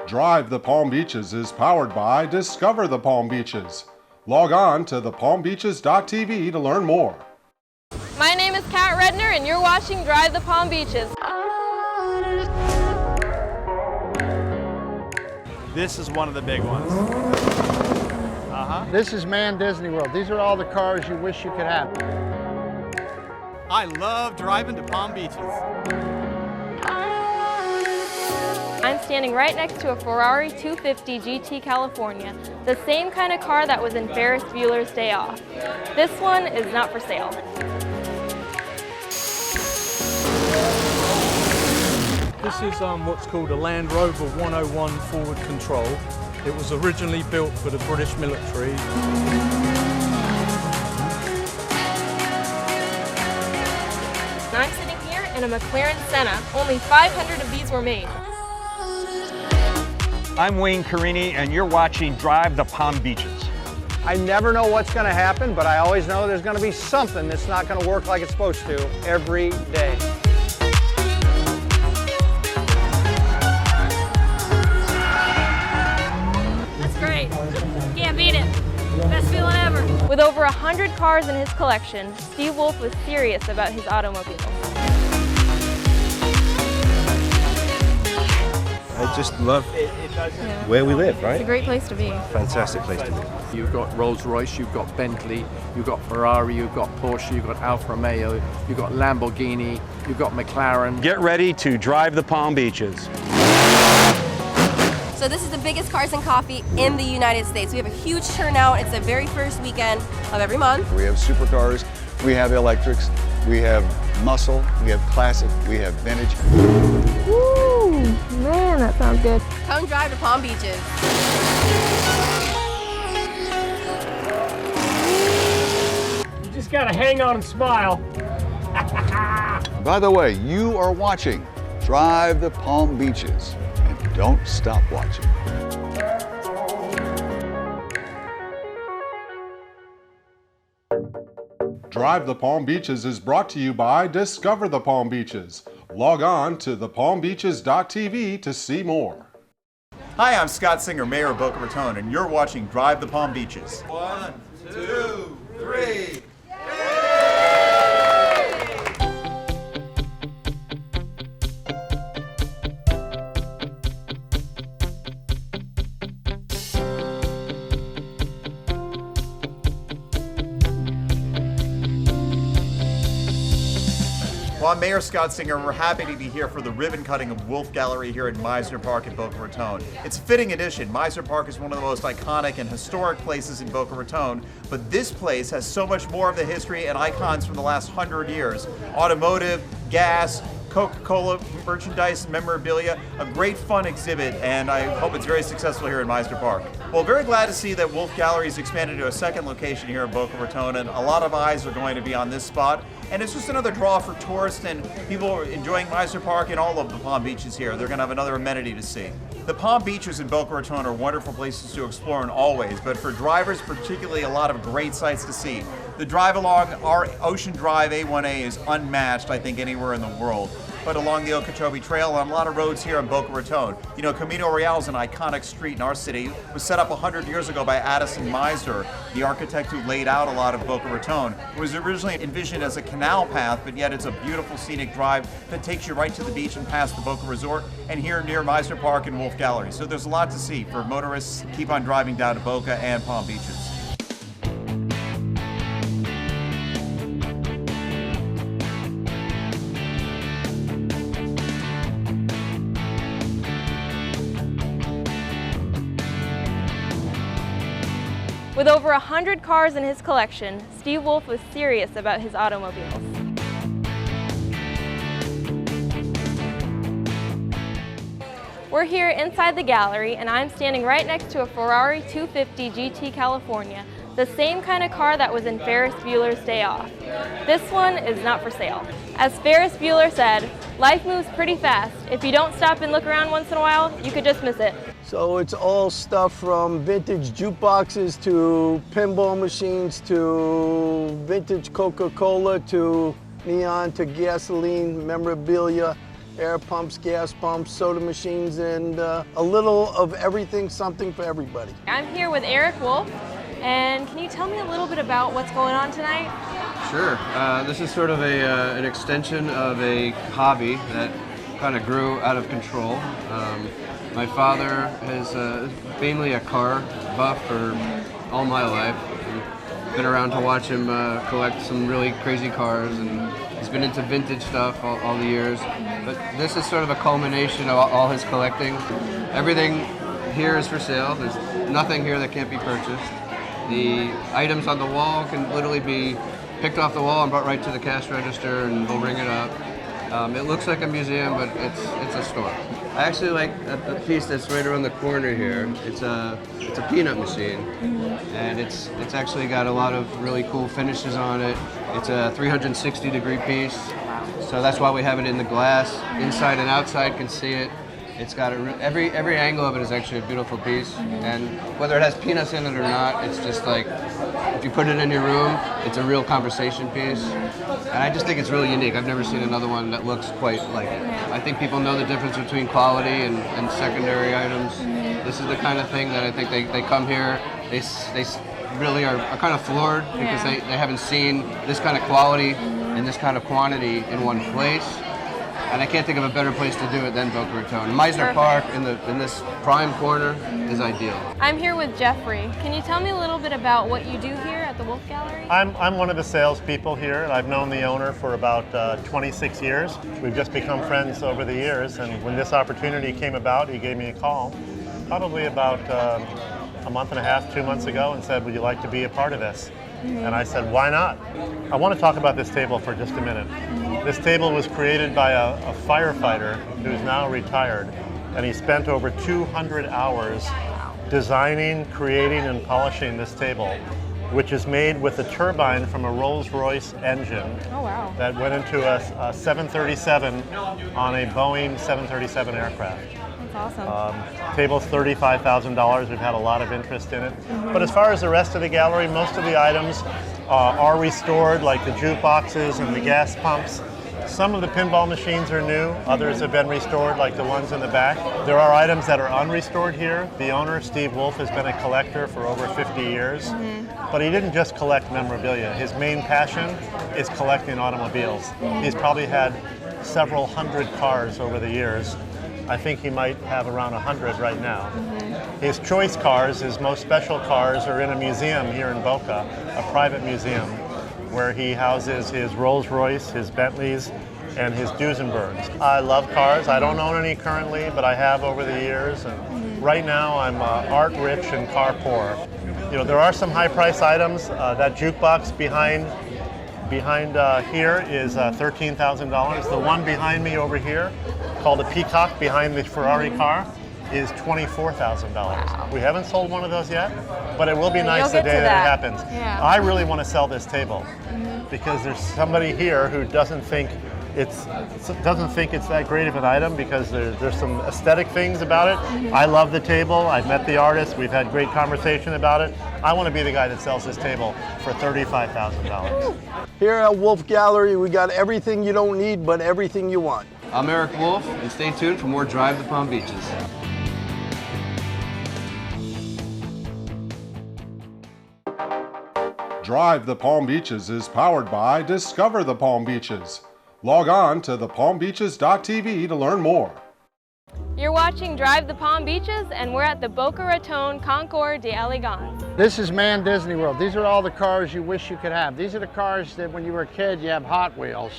Drive the Palm Beaches is powered by Discover the Palm Beaches. Log on to thepalmbeaches.tv to learn more. My name is Kat Redner and you're watching Drive the Palm Beaches. This is one of the big ones. This is Man Disney World. These are all the cars you wish you could have. I love driving to Palm Beaches. I'm standing right next to a Ferrari 250 GT California, the same kind of car that was in Ferris Bueller's Day Off. This one is not for sale. This is what's called a Land Rover 101 forward control. It was originally built for the British military. I'm sitting here in a McLaren Senna. Only 500 of these were made. I'm Wayne Carini, and you're watching Drive the Palm Beaches. I never know what's going to happen, but I always know there's going to be something that's not going to work like it's supposed to every day. That's great. Can't beat it. Best feeling ever. With over 100 cars in his collection, Steve Wolf was serious about his automobile. I just love where we live, right? It's a great place to be. Fantastic place to be. You've got Rolls-Royce, you've got Bentley, you've got Ferrari, you've got Porsche, you've got Alfa Romeo, you've got Lamborghini, you've got McLaren. Get ready to drive the Palm Beaches. So this is the biggest Cars and Coffee in the United States. We have a huge turnout. It's the very first weekend of every month. We have supercars, we have electrics, we have muscle, we have classic, we have vintage. Woo! Man, that sounds good. Come drive to Palm Beaches. You just got to hang on and smile. By the way, you are watching Drive the Palm Beaches, and don't stop watching. Drive the Palm Beaches is brought to you by Discover the Palm Beaches. Log on to thepalmbeaches.tv to see more. Hi, I'm Scott Singer, Mayor of Boca Raton, and you're watching Drive the Palm Beaches. 1, 2, 3. Well, I'm Mayor Scott Singer. We're happy to be here for the ribbon cutting of Wolf Gallery here at Meisner Park in Boca Raton. It's a fitting addition. Meisner Park is one of the most iconic and historic places in Boca Raton, but this place has so much more of the history and icons from the last 100 years. Automotive, gas, Coca-Cola merchandise, memorabilia, a great fun exhibit, and I hope it's very successful here in Meisner Park. Well, very glad to see that Wolf Gallery has expanded to a second location here in Boca Raton, and a lot of eyes are going to be on this spot. And it's just another draw for tourists and people enjoying Meisner Park and all of the Palm Beaches here. They're going to have another amenity to see. The Palm Beaches in Boca Raton are wonderful places to explore in all ways, but for drivers, particularly a lot of great sights to see. The drive along our Ocean Drive A1A is unmatched, I think, anywhere in the world. But along the Okeechobee Trail on a lot of roads here in Boca Raton. You know, Camino Real is an iconic street in our city. It was set up 100 years ago by Addison Meisner, the architect who laid out a lot of Boca Raton. It was originally envisioned as a canal path, but yet it's a beautiful scenic drive that takes you right to the beach and past the Boca Resort and here near Meisner Park and Wolf Gallery. So there's a lot to see for motorists. Keep on driving down to Boca and Palm Beaches. With over 100 cars in his collection, Steve Wolf was serious about his automobiles. We're here inside the gallery, and I'm standing right next to a Ferrari 250 GT California, the same kind of car that was in Ferris Bueller's Day Off. This one is not for sale. As Ferris Bueller said, life moves pretty fast. If you don't stop and look around once in a while, you could just miss it. So it's all stuff from vintage jukeboxes to pinball machines to vintage Coca-Cola to neon to gasoline memorabilia air pumps, gas pumps, soda machines, and a little of everything, something for everybody. I'm here with Eric Wolf, and can you tell me a little bit about what's going on tonight? Sure. This is sort of an extension of a hobby that kind of grew out of control. My father is mainly a car buff for all my life. I've been around to watch him collect some really crazy cars, and he's been into vintage stuff all the years. But this is sort of a culmination of all his collecting. Everything here is for sale. There's nothing here that can't be purchased. The items on the wall can literally be picked off the wall and brought right to the cash register, and we'll ring it up. It looks like a museum, but it's a store. I actually like a piece that's right around the corner here. It's a peanut machine, and it's actually got a lot of really cool finishes on it. It's a 360-degree piece, so that's why we have it in the glass. Inside and outside can see it. It's got every angle of it is actually a beautiful piece, and whether it has peanuts in it or not, it's just like, if you put it in your room, it's a real conversation piece. And I just think it's really unique. I've never seen another one that looks quite like it. I think people know the difference between quality and secondary items. This is the kind of thing that I think they come here, they really are kind of floored because they haven't seen this kind of quality and this kind of quantity in one place. And I can't think of a better place to do it than Boca Raton. Meisner Park in this prime corner is ideal. I'm here with Jeffrey. Can you tell me a little bit about what you do here at the Wolf Gallery? I'm one of the salespeople here, and I've known the owner for about 26 years. We've just become friends over the years, and when this opportunity came about, he gave me a call, probably about a month and a half, 2 months ago, and said, would you like to be a part of this? And I said, why not? I want to talk about this table for just a minute. This table was created by a firefighter who's now retired, and he spent over 200 hours designing, creating, and polishing this table, which is made with a turbine from a Rolls-Royce engine that went into a 737 on a Boeing 737 aircraft. That's awesome. Table's $35,000. We've had a lot of interest in it. But as far as the rest of the gallery, most of the items are restored, like the jukeboxes and the gas pumps. Some of the pinball machines are new. Others have been restored, like the ones in the back. There are items that are unrestored here. The owner, Steve Wolf, has been a collector for over 50 years. But he didn't just collect memorabilia. His main passion is collecting automobiles. He's probably had several hundred cars over the years. I think he might have around 100 right now. His choice cars, his most special cars, are in a museum here in Boca, a private museum, where he houses his Rolls-Royce, his Bentleys, and his Duesenbergs. I love cars. I don't own any currently, but I have over the years. And right now, I'm art rich and car poor. You know, there are some high-price items. That jukebox behind here is $13,000. The one behind me over here, called a Peacock behind the Ferrari car, is $24,000. Wow. We haven't sold one of those yet, but it will be nice the day that it happens. Yeah. I really want to sell this table because there's somebody here who doesn't think it's that great of an item because there's some aesthetic things about it. I love the table. I've met the artist. We've had great conversation about it. I want to be the guy that sells this table for $35,000. Here at Wolf Gallery, we got everything you don't need, but everything you want. I'm Eric Wolf, and stay tuned for more Drive the Palm Beaches. Drive the Palm Beaches is powered by Discover the Palm Beaches. Log on to thepalmbeaches.tv to learn more. You're watching Drive the Palm Beaches, and we're at the Boca Raton Concours d'Elegance. This is Man Disney World. These are all the cars you wish you could have. These are the cars that when you were a kid, you have Hot Wheels.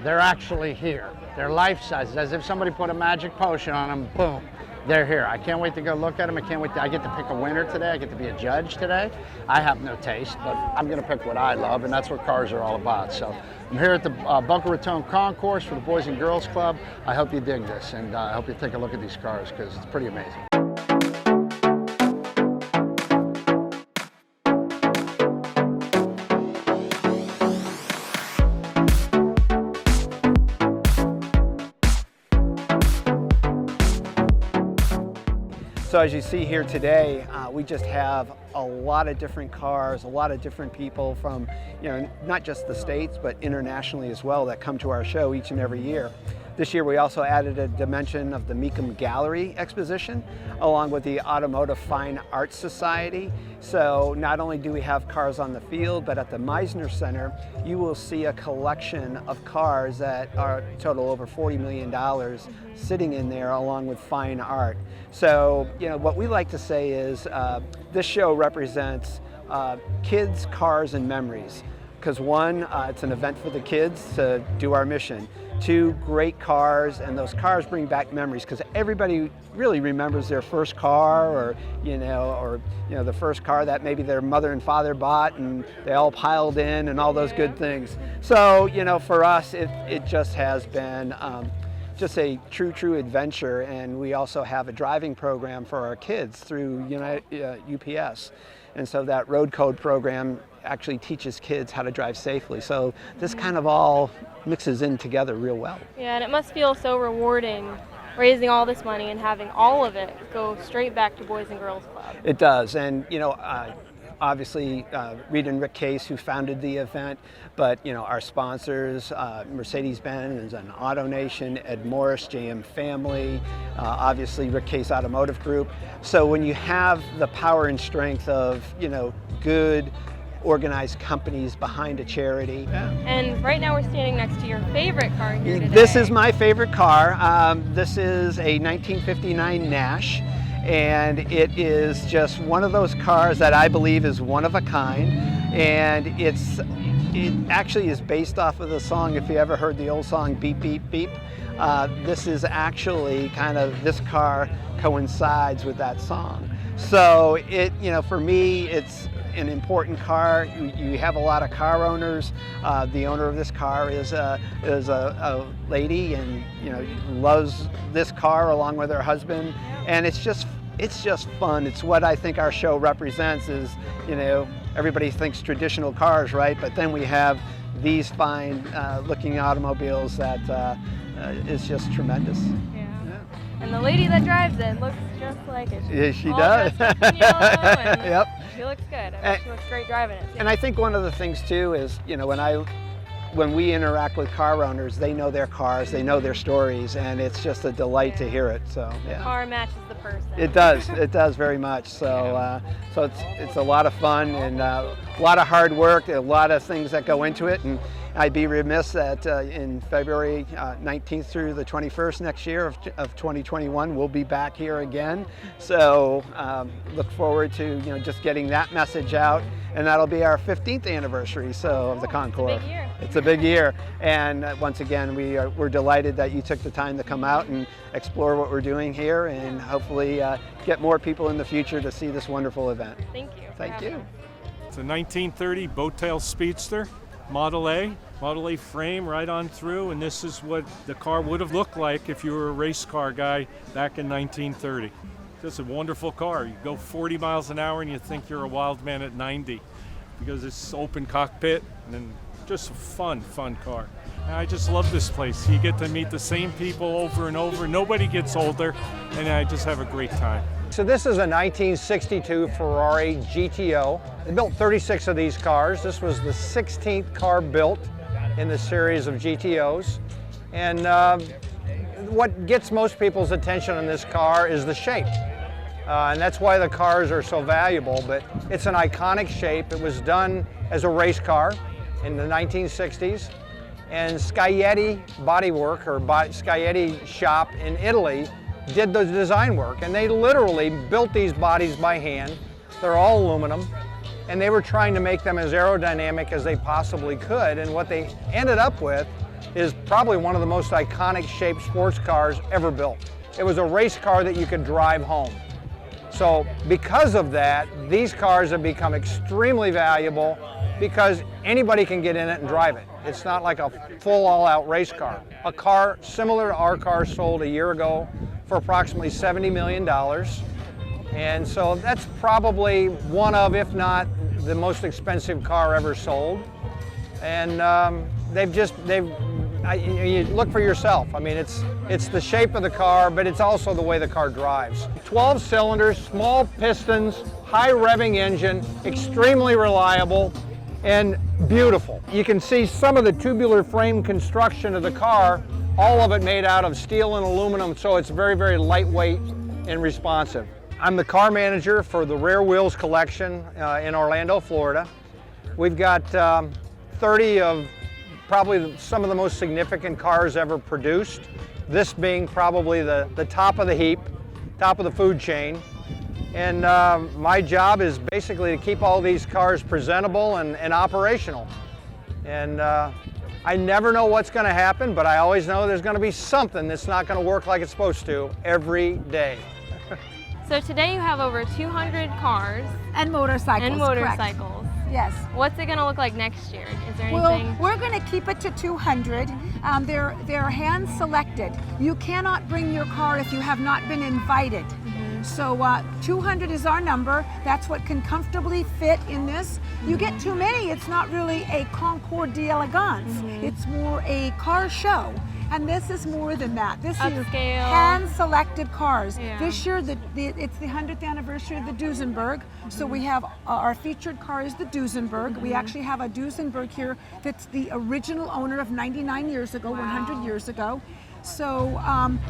They're actually here. They're life sizes, as if somebody put a magic potion on them, boom. They're here. I can't wait to go look at them. I get to pick a winner today. I get to be a judge today. I have no taste, but I'm going to pick what I love, and that's what cars are all about. So I'm here at the Boca Raton Concours for the Boys and Girls Club. I hope you dig this, and I hope you take a look at these cars because it's pretty amazing. So as you see here today, we just have a lot of different cars, a lot of different people from, not just the States, but internationally as well that come to our show each and every year. This year we also added a dimension of the Mecum Gallery exposition along with the Automotive Fine Arts Society. So not only do we have cars on the field, but at the Meisner Center you will see a collection of cars that are total over $40 million sitting in there along with fine art. So what we like to say is this show represents kids, cars, and memories. Because one, it's an event for the kids to do our mission. Two, great cars, and those cars bring back memories because everybody really remembers their first car or the first car that maybe their mother and father bought and they all piled in and all those good things. So, for us, it just has been just a true adventure, and we also have a driving program for our kids through UPS. And so that road code program actually teaches kids how to drive safely. So this kind of all mixes in together real well. Yeah, and it must feel so rewarding raising all this money and having all of it go straight back to Boys and Girls Club. It does, and obviously Rita and Rick Case, who founded the event, but our sponsors, Mercedes-Benz and AutoNation, Ed Morris, JM Family, obviously Rick Case Automotive Group. So when you have the power and strength of good organized companies behind a charity. And right now we're standing next to your favorite car here today. This is my favorite car. This is a 1959 Nash. And it is just one of those cars that I believe is one of a kind, and it actually is based off of the song, if you ever heard the old song Beep Beep Beep. This is actually this car coincides with that song. So for me it's an important car. You have a lot of car owners. The owner of this car is a lady, and loves this car along with her husband, and it's just fun. It's what I think our show represents. Is everybody thinks traditional cars, right? But then we have these fine looking automobiles that is just tremendous. And the lady that drives it looks just like it. Yeah, she does. In yellow, and yep. She looks good. I bet she looks great driving it. And I think one of the things too is, when we interact with car owners, they know their cars, they know their stories, and it's just a delight to hear it. So the car matches the person. It does. It does very much. So it's a lot of fun and a lot of hard work, a lot of things that go into it. And I'd be remiss that in February 19th through the 21st next year of 2021, we'll be back here again. So look forward to just getting that message out, and that'll be our 15th anniversary of the Concours. It's a big year. It's a big year, and once again we're delighted that you took the time to come out and explore what we're doing here, and hopefully get more people in the future to see this wonderful event. Thank you. Thank you. It's a 1930 Boat-tail Speedster. Model A frame right on through, and this is what the car would have looked like if you were a race car guy back in 1930. Just a wonderful car. You go 40 miles an hour and you think you're a wild man at 90 because it's open cockpit, and then just a fun car. And I just love this place. You get to meet the same people over and over. Nobody gets older, and I just have a great time. So this is a 1962 Ferrari GTO. They built 36 of these cars. This was the 16th car built in the series of GTOs. And what gets most people's attention on this car is the shape. And that's why the cars are so valuable, but it's an iconic shape. It was done as a race car in the 1960s. And Scaglietti Bodywork, or Scaglietti shop in Italy, did the design work, and they literally built these bodies by hand. They're all aluminum, and they were trying to make them as aerodynamic as they possibly could, and what they ended up with is probably one of the most iconic shaped sports cars ever built. It was a race car that you could drive home. So because of that, these cars have become extremely valuable because anybody can get in it and drive it. It's not like a full all-out race car. A car similar to our car sold a year ago for approximately $70 million. And so that's probably one of, if not the most expensive car ever sold. And you look for yourself. I mean, it's the shape of the car, but it's also the way the car drives. 12 cylinders, small pistons, high revving engine, extremely reliable, and beautiful. You can see some of the tubular frame construction of the car all of it made out of steel and aluminum, so it's very, very lightweight and responsive. I'm the car manager for the Rare Wheels collection in Orlando, Florida. We've got 30 of probably some of the most significant cars ever produced, this being probably the top of the heap, top of the food chain. And my job is basically to keep all these cars presentable and operational. And I never know what's going to happen, but I always know there's going to be something that's not going to work like it's supposed to every day. So today you have over 200 cars. And motorcycles. And motorcycles. Correct. Yes. What's it going to look like next year? Is there Well, anything? we're going to keep it to 200. They're hand selected. You cannot bring your car if you have not been invited. So 200 is our number. That's what can comfortably fit in this. You get too many, it's not really a concours d'elegance. It's more a car show. And this is more than that. This is hand-selected cars. Yeah. This year, it's the 100th anniversary of the Duesenberg. So we have our featured car is the Duesenberg. We actually have a Duesenberg here that's the original owner of 99 years ago, 100 years ago. So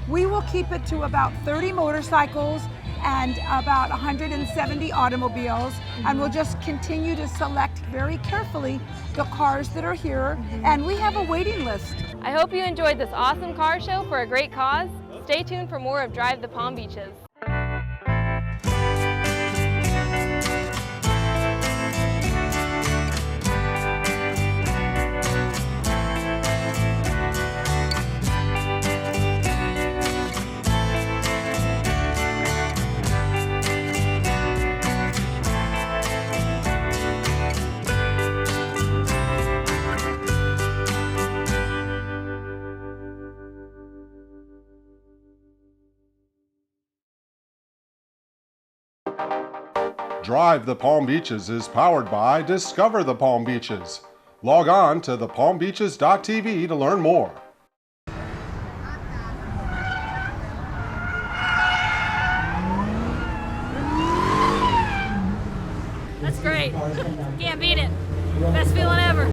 we will keep it to about 30 motorcycles and about 170 automobiles, and we'll just continue to select very carefully the cars that are here, and we have a waiting list. I hope you enjoyed this awesome car show for a great cause. Stay tuned for more of Drive the Palm Beaches. Drive the Palm Beaches is powered by Discover the Palm Beaches. Log on to thepalmbeaches.tv to learn more. That's great. Can't beat it. Best feeling ever.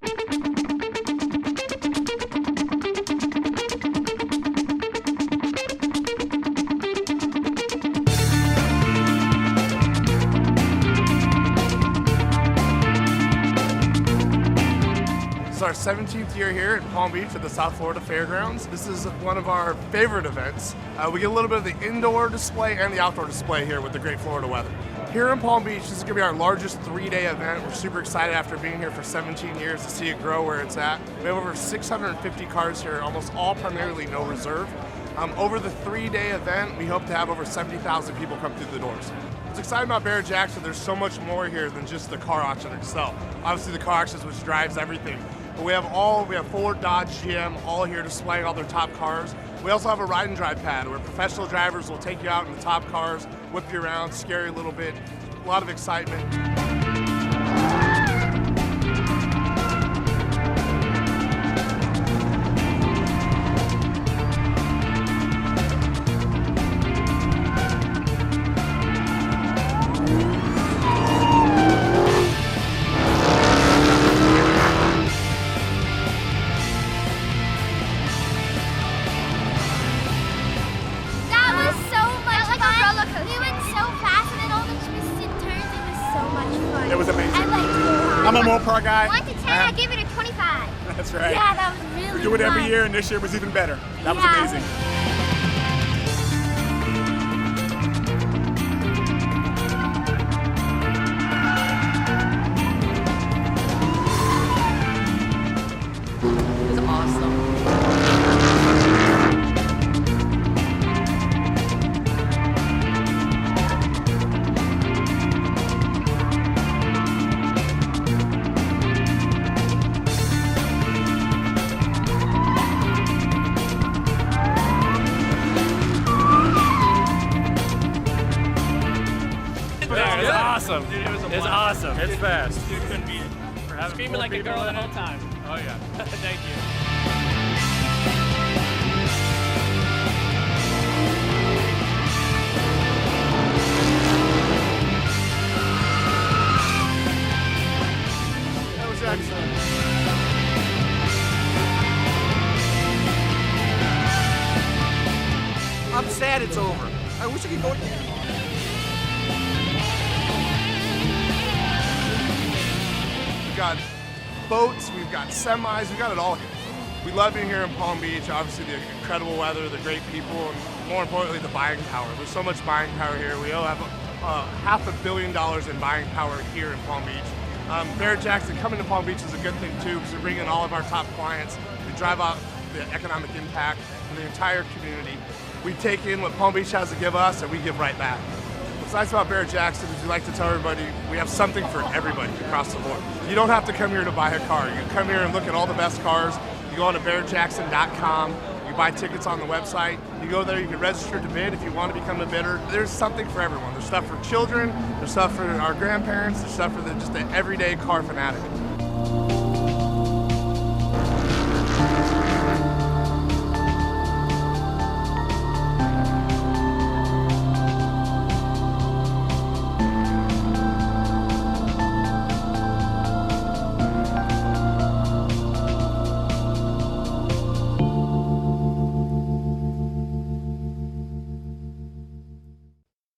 It's our 17th year here in Palm Beach at the South Florida Fairgrounds. This is one of our favorite events. We get a little bit of the indoor display and the outdoor display here with the great Florida weather. Here in Palm Beach, this is going to be our largest 3-day event. We're super excited after being here for 17 years to see it grow where it's at. We have over 650 cars here, almost all primarily no reserve. Over the 3-day event, we hope to have over 70,000 people come through the doors. What's exciting about Barrett-Jackson, there's so much more here than just the car auction itself. Obviously the car auction is which drives everything. But we have Ford, Dodge, GM, all here displaying all their top cars. We also have a ride and drive pad where professional drivers will take you out in the top cars, whip you around, scare you a little bit, a lot of excitement. I'm a Mopar guy. 1 to 10, I give it a 25. That's right. Yeah, that was really We do it every fun. year, and this year was even better. That was amazing. It was awesome. Awesome. Dude, it's awesome. It's fast. Dude, couldn't beat it. Screaming like a girl the whole time. Oh yeah. Thank you. That was excellent. sad it's over. I wish I could go again. We've got boats, we've got semis, we've got it all here. We love being here in Palm Beach, obviously the incredible weather, the great people, and more importantly, the buying power. There's so much buying power here. We all have $500 million in buying power here in Palm Beach. Barrett-Jackson coming to Palm Beach is a good thing too, because we bring in all of our top clients. We drive out the economic impact of the entire community. We take in what Palm Beach has to give us, and we give right back. What's nice about Barrett-Jackson is we like to tell everybody we have something for everybody across the board. You don't have to come here to buy a car. You can come here and look at all the best cars. You go on to barrettjackson.com. You buy tickets on the website. You go there, you can register to bid if you want to become a bidder. There's something for everyone. There's stuff for children, there's stuff for our grandparents, there's stuff for just the everyday car fanatic.